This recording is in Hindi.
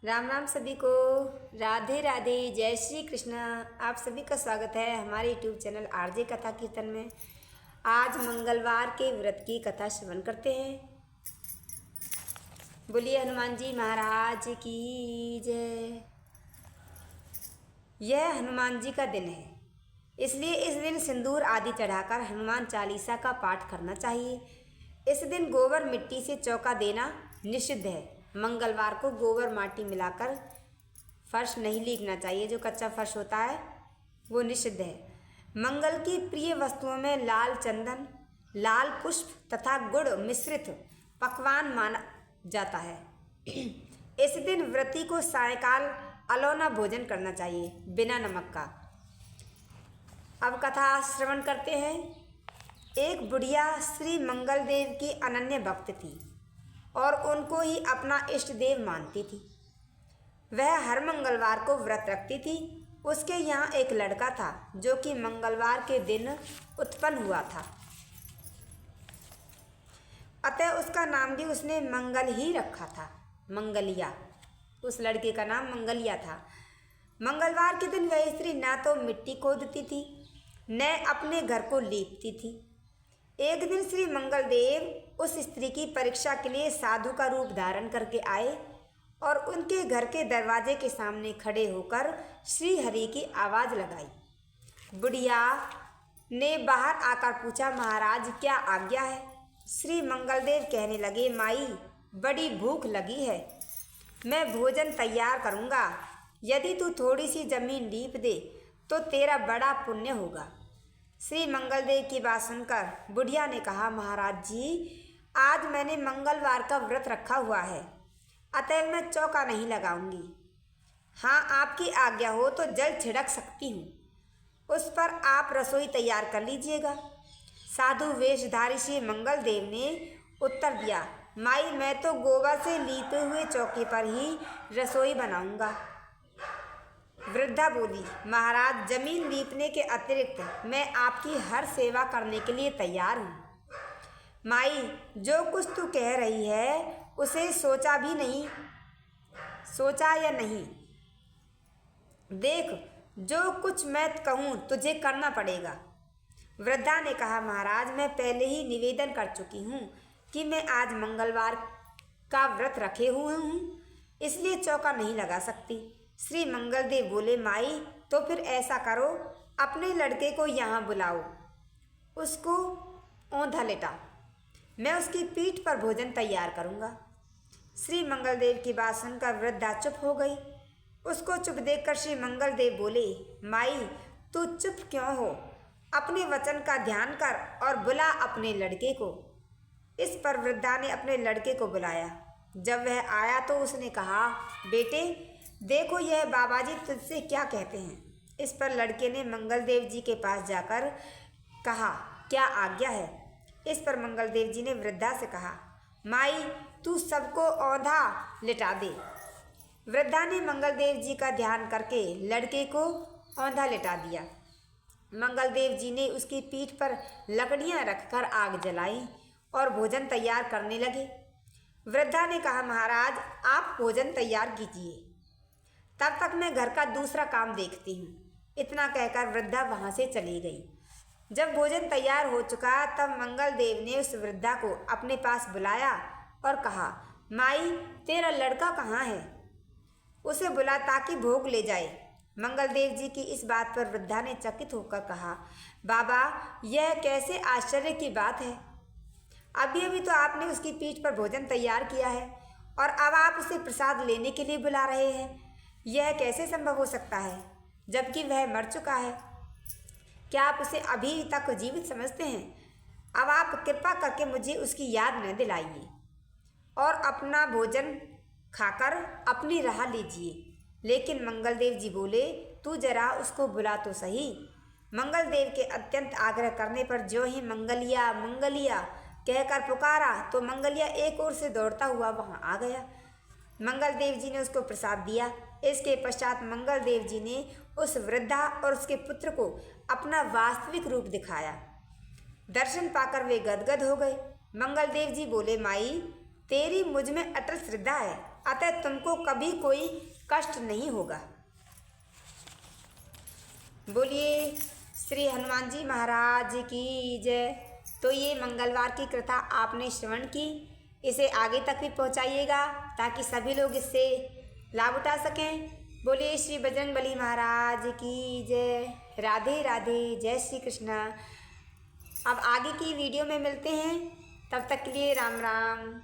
राम राम सभी को। राधे राधे, जय श्री कृष्ण। आप सभी का स्वागत है हमारे यूट्यूब चैनल आरजे कथा कीर्तन में। आज मंगलवार के व्रत की कथा श्रवण करते हैं। बोलिए हनुमान जी महाराज की जय। यह हनुमान जी का दिन है, इसलिए इस दिन सिंदूर आदि चढ़ाकर हनुमान चालीसा का पाठ करना चाहिए। इस दिन गोबर मिट्टी से चौका देना निषिद्ध है। मंगलवार को गोबर माटी मिलाकर फर्श नहीं लीपना चाहिए। जो कच्चा फर्श होता है वो निषिद्ध है। मंगल की प्रिय वस्तुओं में लाल चंदन, लाल पुष्प तथा गुड़ मिश्रित पकवान माना जाता है। इस दिन व्रती को सायंकाल अलौना भोजन करना चाहिए, बिना नमक का। अब कथा श्रवण करते हैं। एक बुढ़िया श्री मंगल देव की अनन्य भक्त थी और उनको ही अपना इष्ट देव मानती थी। वह हर मंगलवार को व्रत रखती थी। उसके यहाँ एक लड़का था जो कि मंगलवार के दिन उत्पन्न हुआ था, अतः उसका नाम भी उसने मंगल ही रखा था, मंगलिया। उस लड़के का नाम मंगलिया था। मंगलवार के दिन वह स्त्री न तो मिट्टी खोदती थी न अपने घर को लीपती थी। एक दिन श्री मंगल देव उस स्त्री की परीक्षा के लिए साधु का रूप धारण करके आए और उनके घर के दरवाजे के सामने खड़े होकर श्री हरि की आवाज़ लगाई। बुढ़िया ने बाहर आकर पूछा, महाराज क्या आज्ञा है? श्री मंगलदेव कहने लगे, माई बड़ी भूख लगी है, मैं भोजन तैयार करूँगा। यदि तू थोड़ी सी जमीन लीप दे तो तेरा बड़ा पुण्य होगा। श्री मंगलदेव की बात सुनकर बुढ़िया ने कहा, महाराज जी आज मैंने मंगलवार का व्रत रखा हुआ है, अतः मैं चौका नहीं लगाऊंगी। हाँ आपकी आज्ञा हो तो जल छिड़क सकती हूँ, उस पर आप रसोई तैयार कर लीजिएगा। साधु वेशधारी श्री मंगलदेव ने उत्तर दिया, माई मैं तो गोबर से लीपे हुए चौके पर ही रसोई बनाऊंगा। वृद्धा बोली, महाराज जमीन लीपने के अतिरिक्त मैं आपकी हर सेवा करने के लिए तैयार हूँ। माई जो कुछ तू कह रही है उसे सोचा या नहीं, देख जो कुछ मैं कहूँ तुझे करना पड़ेगा। वृद्धा ने कहा, महाराज मैं पहले ही निवेदन कर चुकी हूँ कि मैं आज मंगलवार का व्रत रखे हुए हूँ, इसलिए चौका नहीं लगा सकती। श्री मंगलदेव बोले, माई तो फिर ऐसा करो, अपने लड़के को यहाँ बुलाओ, उसको औंधा लेटाओ, मैं उसकी पीठ पर भोजन तैयार करूँगा। श्री मंगलदेव की बात सुनकर वृद्धा चुप हो गई। उसको चुप देखकर श्री मंगलदेव बोले, माई तू चुप क्यों हो? अपने वचन का ध्यान कर और बुला अपने लड़के को। इस पर वृद्धा ने अपने लड़के को बुलाया। जब वह आया तो उसने कहा, बेटे देखो यह बाबा जी तुझसे क्या कहते हैं। इस पर लड़के ने मंगलदेव जी के पास जाकर कहा, क्या आज्ञा है? इस पर मंगलदेव जी ने वृद्धा से कहा, माई तू सबको औंधा लिटा दे। वृद्धा ने मंगलदेव जी का ध्यान करके लड़के को औंधा लिटा दिया। मंगलदेव जी ने उसकी पीठ पर लकड़ियां रखकर आग जलाई और भोजन तैयार करने लगे। वृद्धा ने कहा, महाराज आप भोजन तैयार कीजिए, तब तक मैं घर का दूसरा काम देखती हूँ। इतना कहकर वृद्धा वहाँ से चली गई। जब भोजन तैयार हो चुका तब मंगलदेव ने उस वृद्धा को अपने पास बुलाया और कहा, माई तेरा लड़का कहाँ है? उसे बुला ताकि भोग ले जाए। मंगलदेव जी की इस बात पर वृद्धा ने चकित होकर कहा, बाबा यह कैसे आश्चर्य की बात है। अभी अभी तो आपने उसकी पीठ पर भोजन तैयार किया है और अब आप उसे प्रसाद लेने के लिए बुला रहे हैं। यह कैसे संभव हो सकता है जबकि वह मर चुका है? क्या आप उसे अभी तक जीवित समझते हैं? अब आप कृपा करके मुझे उसकी याद न दिलाइए और अपना भोजन खाकर अपनी राह लीजिए। लेकिन मंगलदेव जी बोले, तू जरा उसको बुला तो सही। मंगलदेव के अत्यंत आग्रह करने पर जो ही मंगलिया मंगलिया कहकर पुकारा तो मंगलिया एक ओर से दौड़ता हुआ वहां आ गया। मंगलदेव जी ने उसको प्रसाद दिया। इसके पश्चात मंगलदेव जी ने उस वृद्धा और उसके पुत्र को अपना वास्तविक रूप दिखाया। दर्शन पाकर वे गदगद हो गए। मंगलदेव जी बोले, माई तेरी मुझ में अटल श्रद्धा है, अतः तुमको कभी कोई कष्ट नहीं होगा। बोलिए श्री हनुमान जी महाराज की जय। तो ये मंगलवार की कथा आपने श्रवण की, इसे आगे तक भी पहुंचाइएगा ताकि सभी लोग इससे लाभ उठा सकें। बोलिए श्री बजरंगबली महाराज की जय। राधे राधे, जय श्री कृष्ण। अब आगे की वीडियो में मिलते हैं, तब तक के लिए राम राम।